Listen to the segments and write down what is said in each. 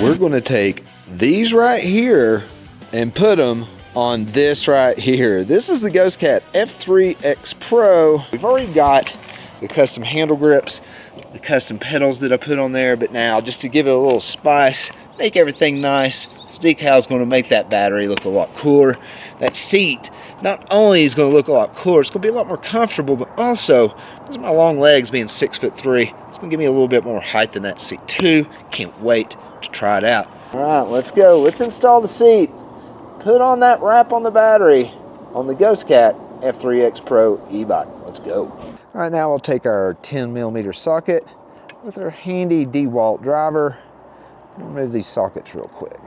we're going to take these right here and put them on this right here. This is the Ghostcat F3X Pro. We've already got the custom handle grips, the custom pedals that I put on there, but now just to give it a little spice, make everything nice, this decal is going to make that battery look a lot cooler. That seat not only is going to look a lot cooler, it's going to be a lot more comfortable, but also, because of my long legs being 6'3", it's going to give me a little bit more height than that seat too. Can't wait to try it out. All right, let's go. Let's install the seat. Put on that wrap on the battery on the Ghostcat F3X Pro e-bike. Let's go. All right, now we'll take our 10mm socket with our handy DeWalt driver. Remove these sockets real quick.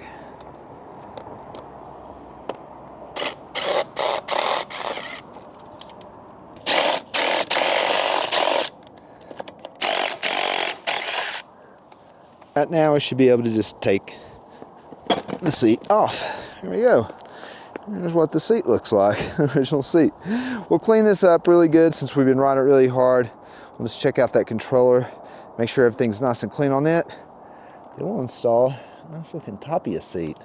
Right now we should be able to just take the seat off. Here we go. Here's what the seat looks like, the original seat. We'll clean this up really good since we've been riding it really hard. We'll just check out that controller, make sure everything's nice and clean on it. Then we'll install a nice looking Tapia seat.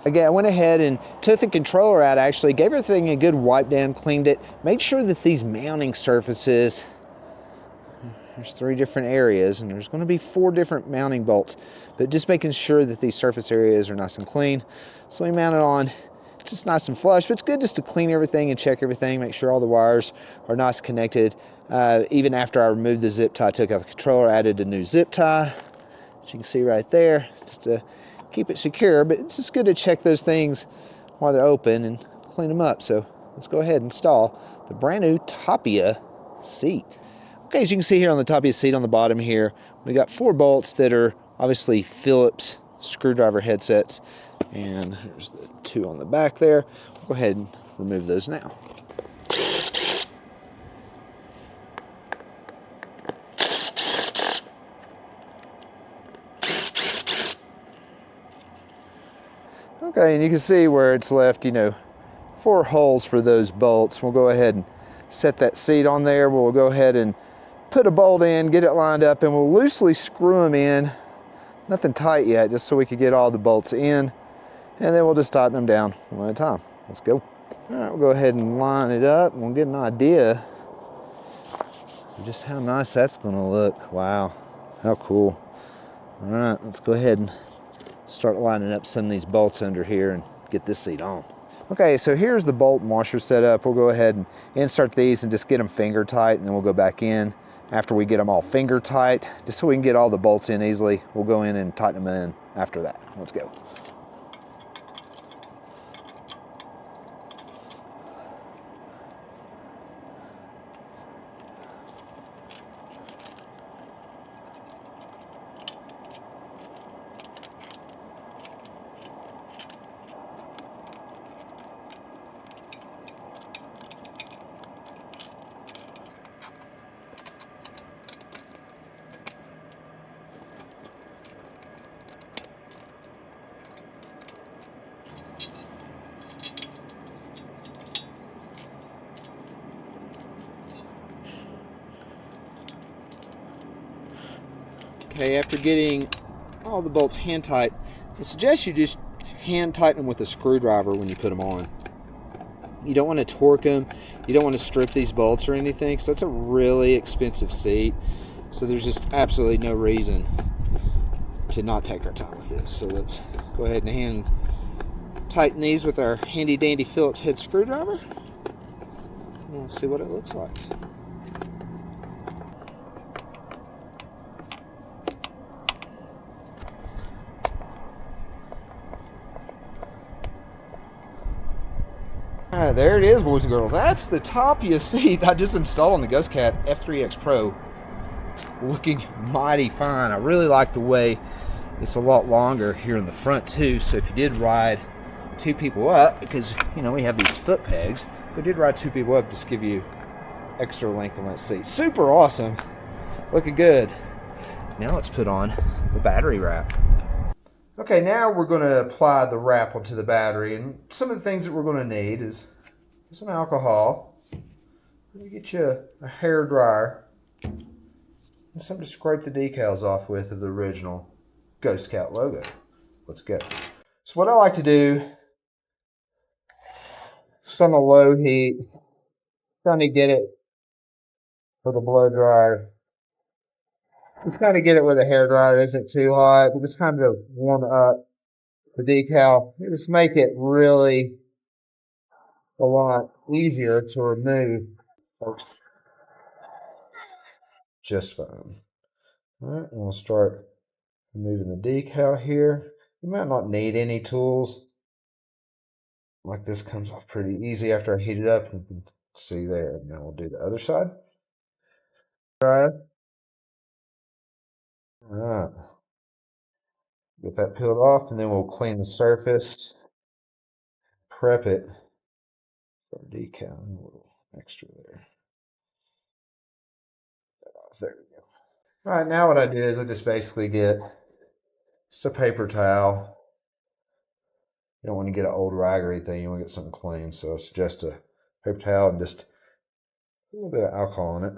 Again, I went ahead and took the controller out, actually, gave everything a good wipe down, cleaned it, made sure that these mounting surfaces, there's 3 different areas, and there's going to be 4 different mounting bolts, but just making sure that these surface areas are nice and clean. So we mount it on, it's just nice and flush, but it's good just to clean everything and check everything, make sure all the wires are nice connected. Even after I removed the zip tie, took out the controller, added a new zip tie, as you can see right there, just to keep it secure, but it's just good to check those things while they're open and clean them up. So let's go ahead and install the brand new Tapia seat. Okay, as you can see here on the Tapia seat on the bottom here, we got 4 bolts that are obviously Phillips screwdriver headsets, and there's the 2 on the back there. We'll go ahead and remove those now. Okay, and you can see where it's left, 4 holes for those bolts. We'll go ahead and set that seat on there. We'll go ahead and put a bolt in, get it lined up, and we'll loosely screw them in. Nothing tight yet, just so we could get all the bolts in. And then we'll just tighten them down one at a time. Let's go. All right, we'll go ahead and line it up, and we'll get an idea of just how nice that's gonna look. Wow, how cool. All right, let's go ahead and start lining up some of these bolts under here and get this seat on. Okay, so here's the bolt and washer setup. We'll go ahead and insert these and just get them finger tight, and then we'll go back in after we get them all finger tight, just so we can get all the bolts in easily. We'll go in and tighten them in after that. Let's go. Okay, after getting all the bolts hand tight, I suggest you just hand tighten them with a screwdriver when you put them on. You don't want to torque them, you don't want to strip these bolts or anything, because that's a really expensive seat. So there's just absolutely no reason to not take our time with this. So let's go ahead and hand tighten these with our handy dandy Phillips head screwdriver, and we'll see what it looks like. All right, there it is, boys and girls. That's the Tapia seat I just installed on the Ghostcat F3X Pro. It's looking mighty fine. I really like the way it's a lot longer here in the front too. So if you did ride 2 people up, because we have these foot pegs, if we did ride 2 people up, just give you extra length on that seat. Super awesome, looking good. Now let's put on the battery wrap. Okay, now we're going to apply the wrap onto the battery, and some of the things that we're going to need is some alcohol. Let me get you a hair dryer and something to scrape the decals off with of the original. Ghostcat logo. Let's go. So what I like to do, it's on a low heat, trying to get it for the blow dryer. Just kind of get it where the hair dryer isn't too hot, but just kind of warm up the decal. Just make it really a lot easier to remove. Just fine. All right, and we'll start removing the decal here. You might not need any tools. Like this comes off pretty easy after I heat it up. You can see there. Now we'll do the other side. All right. Get that peeled off, and then we'll clean the surface. Prep it for decal. A little extra there. There we go. All right, now what I do is I just basically get just a paper towel. You don't want to get an old rag or anything. You want to get something clean. So I suggest a paper towel and just a little bit of alcohol on it.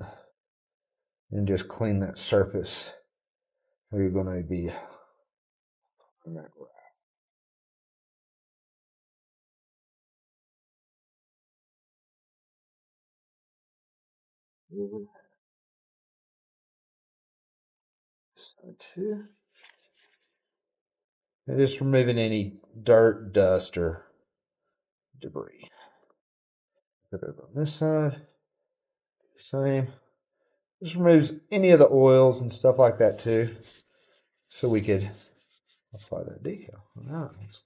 And just clean that surface where you're going to be on that rag. So too. And just removing any dirt, dust, or debris. Put it on this side. Same. Just removes any of the oils and stuff like that too. So we could apply that decal. All right,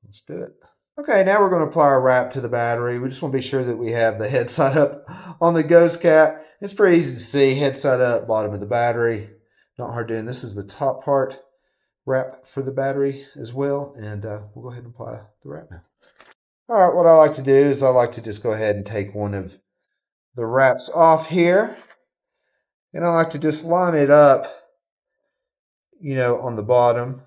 let's do it. Okay, now we're going to apply our wrap to the battery. We just want to be sure that we have the head side up on the Ghostcat. It's pretty easy to see, head side up, bottom of the battery. Not hard doing. This is the top part wrap for the battery as well, and we'll go ahead and apply the wrap now. All right, what I like to do is I like to just go ahead and take one of the wraps off here, and I like to just line it up, you know, on the bottom.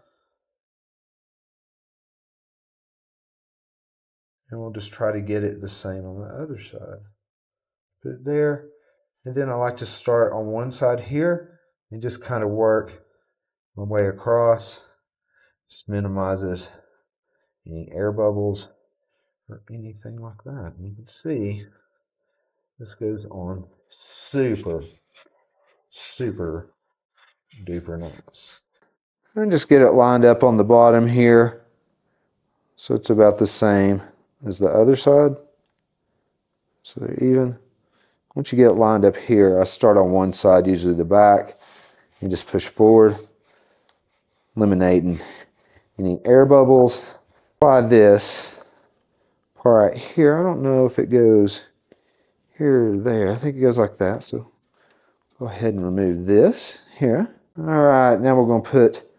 And we'll just try to get it the same on the other side. Put it there. And then I like to start on one side here and just kind of work my way across. Just minimizes any air bubbles or anything like that. And you can see this goes on super duper nice. And just get it lined up on the bottom here so it's about the same as the other side. So they're even. Once you get it lined up here, I start on one side, usually the back, and just push forward, eliminating any air bubbles. Apply this part right here. I don't know if it goes here or there. I think it goes like that. So go ahead and remove this here. All right, now we're going to put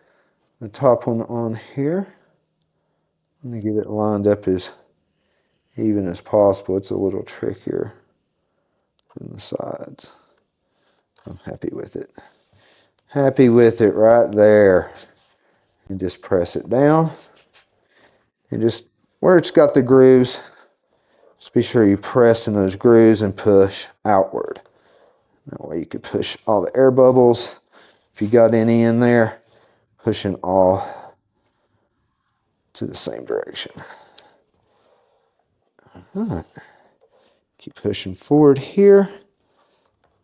the top one on here. Let me get it lined up as even as possible. It's a little trickier than the sides. I'm happy with it. Happy with it right there. And just press it down. And just where it's got the grooves, just be sure you press in those grooves and push outward. That way you could push all the air bubbles, if you got any in there, pushing all to the same direction. All right. Keep pushing forward here.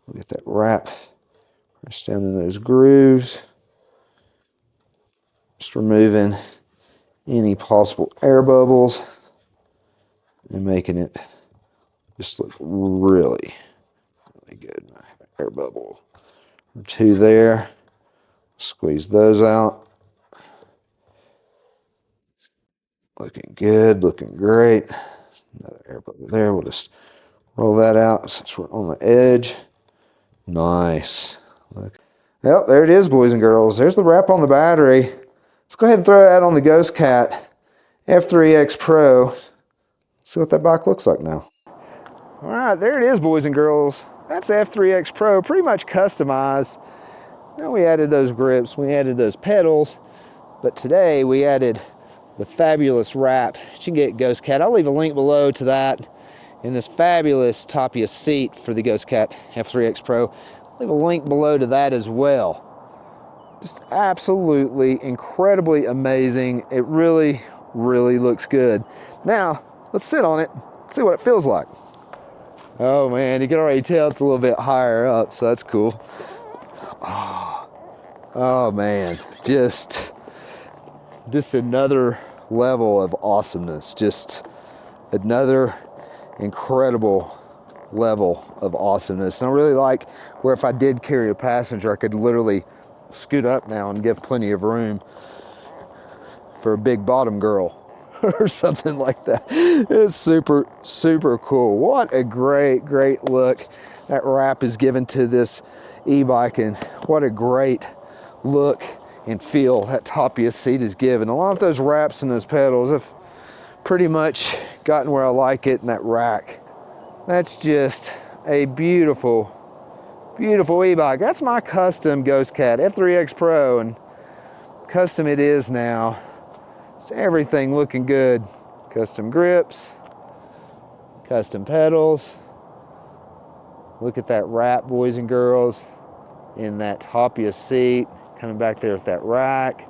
We'll get that wrap press down in those grooves. Just removing any possible air bubbles and making it just look really good. Air bubble or two there. Squeeze those out. Looking good, looking great. Another air bubble there. We'll just roll that out since we're on the edge. Nice. Look. Well, there it is, boys and girls. There's the wrap on the battery. Let's go ahead and throw that on the Ghostcat F3X Pro. See what that bike looks like now. All right, there it is, boys and girls. That's the F3X Pro, pretty much customized. Now we added those grips, we added those pedals, but today we added the fabulous wrap that you can get at Ghostcat. I'll leave a link below to that, and this fabulous Tapia seat for the Ghostcat F3X Pro. I'll leave a link below to that as well. Just absolutely incredibly amazing. It really, really looks good. Now, let's sit on it, see what it feels like. Oh man, you can already tell it's a little bit higher up, so that's cool. Oh man, just another level of awesomeness. Just another incredible level of awesomeness. And I really like where if I did carry a passenger, I could literally scoot up now and give plenty of room for a big bottom girl or something like that. It's super, super cool. What a great, great look that wrap is given to this e-bike, and what a great look and feel that Tapia seat is given. A lot of those wraps and those pedals have pretty much gotten where I like it in that rack. That's just a beautiful, beautiful e-bike. That's my custom Ghostcat F3X Pro, and custom it is now. It's everything looking good. Custom grips, custom pedals. Look at that wrap, boys and girls, in that Tapia seat, coming back there with that rack.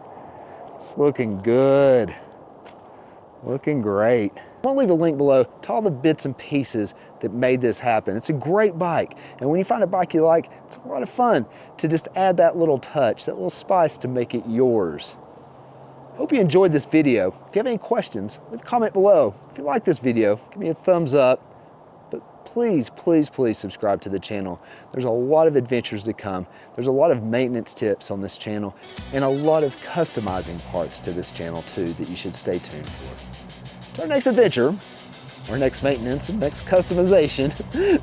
It's looking good. Looking great. I'll leave a link below to all the bits and pieces that made this happen. It's a great bike, and when you find a bike you like, it's a lot of fun to just add that little touch, that little spice to make it yours. Hope you enjoyed this video. If you have any questions, leave a comment below. If you like this video, give me a thumbs up, but please, please, please subscribe to the channel. There's a lot of adventures to come. There's a lot of maintenance tips on this channel, and a lot of customizing parts to this channel too that you should stay tuned for. To our next adventure, our next maintenance, and next customization,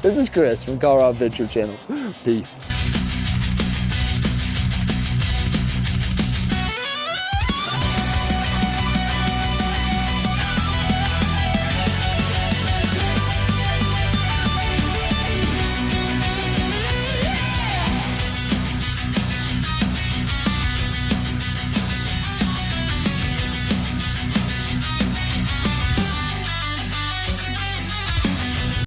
this is Chris from Colorado Adventure Channel. Peace.